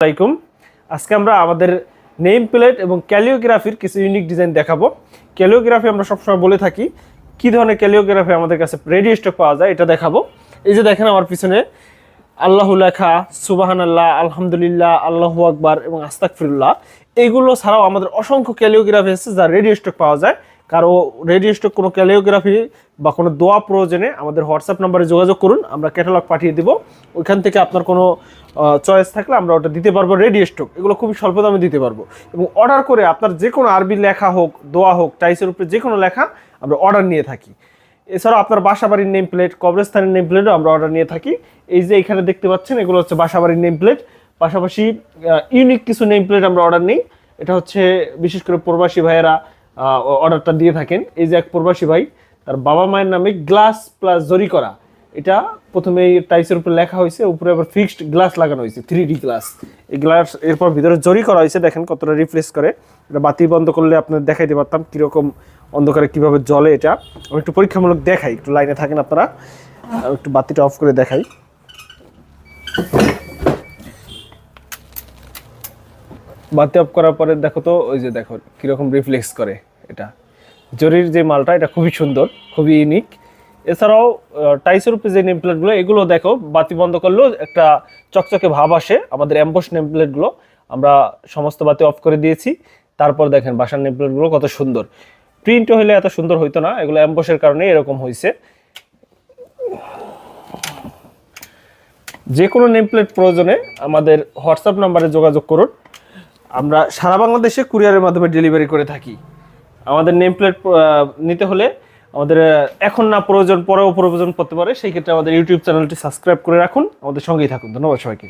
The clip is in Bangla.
আসসালামাইকুম। আজকে আমরা আমাদের নেম প্লেট এবং ক্যালিওগ্রাফির কিছু ইউনিক ডিজাইন দেখাবো। ক্যালিওগ্রাফি আমরা সবসময় বলে থাকি, কি ধরনের ক্যালিওগ্রাফি আমাদের কাছে রেডি স্টক পাওয়া যায় এটা দেখাবো। এই যে দেখেন আমার পিছনে আল্লাহু লেখা, সুবহানাল্লাহ, আলহামদুলিল্লাহ, আল্লাহু আকবার এবং আস্তাগফিরুল্লাহ, এগুলো ছাড়াও আমাদের অসংখ্য ক্যালিওগ্রাফি আছে যা রেডি স্টক পাওয়া যায়। কারো রেডি স্টক কোনো ক্যালিওগ্রাফি বা কোনো দোয়া প্রয়োজনে আমাদের হোয়াটসঅ্যাপ নাম্বারে যোগাযোগ করুন, আমরা ক্যাটালগ পাঠিয়ে দেবো। ওইখান থেকে আপনার কোনো চয়েস থাকলে আমরা ওটা দিতে পারবো রেডি স্টক। এগুলো খুবই স্বল্প দামে দিতে পারবো এবং অর্ডার করে আপনার যে কোনো আরবি লেখা হোক, দোয়া হোক, টাইসের উপরে যে কোনো লেখা আমরা অর্ডার নিয়ে থাকি। এছাড়াও আপনার বাসাবাড়ির নেম প্লেট, কবরস্থানের নেম প্লেটও আমরা অর্ডার নিয়ে থাকি। এই যে এখানে দেখতে পাচ্ছেন এগুলো হচ্ছে বাসাবাড়ির নেম প্লেট, পাশাপাশি ইউনিক কিছু নেম প্লেট আমরা অর্ডার নিই। এটা হচ্ছে বিশেষ করে প্রবাসী ভাইয়েরা অর্ডারটা দিয়ে থাকেন। এই যে এক প্রবাসী ভাই, তার বাবা মায়ের নামে গ্লাস প্লাস জরি করা, এটা প্রথমে টাইসের উপরে লেখা হয়েছে, উপরে আবার ফিক্সড গ্লাস লাগানো হয়েছে, 3D গ্লাস। এই গ্লাস এরপর ভিতরে জরি করা হয়েছে, দেখেন কতটা রিফ্লেক্স করে। এটা বাতি বন্ধ করলে আপনাদের দেখাইতে পারতাম কীরকম অন্ধকারে কীভাবে জ্বলে। এটা আমি একটু পরীক্ষামূলক দেখাই, একটু লাইনে থাকেন আপনারা, একটু বাতিটা অফ করে দেখাই। বাতি অফ করার পরে দেখো তো, ওই যে দেখো কীরকম রিফ্লেক্স করে। এটা জরির যে মালটা, এটা খুবই সুন্দর, খুবই ইউনিক। এছাড়াও টাইসের উপরে যে নেম প্লেটগুলো, এগুলো দেখো বাতি বন্ধ করলেও একটা চকচকে ভাব আসে। আমাদের অ্যাম্বস নেম প্লেটগুলো আমরা সমস্ত বাতি অফ করে দিয়েছি। তারপর দেখেন বাসার নেম প্লেটগুলো কত সুন্দর। প্রিন্ট হইলে এত সুন্দর হইতো না, এগুলো অ্যাম্বসের কারণে এরকম হয়েছে। যে কোনো নেম প্লেট প্রয়োজনে আমাদের হোয়াটসঅ্যাপ নাম্বারে যোগাযোগ করুন, আমরা সারা বাংলাদেশে কুরিয়ারের মাধ্যমে ডেলিভারি করে থাকি। আমাদের নেম প্লেট নিতে হলে আমাদের এখন না প্রয়োজন, পরেও প্রয়োজন পড়তে পারে, সেই ক্ষেত্রে আমাদের ইউটিউব চ্যানেলটি সাবস্ক্রাইব করে রাখুন, আমাদের সঙ্গেই থাকুন। ধন্যবাদ সবাইকে।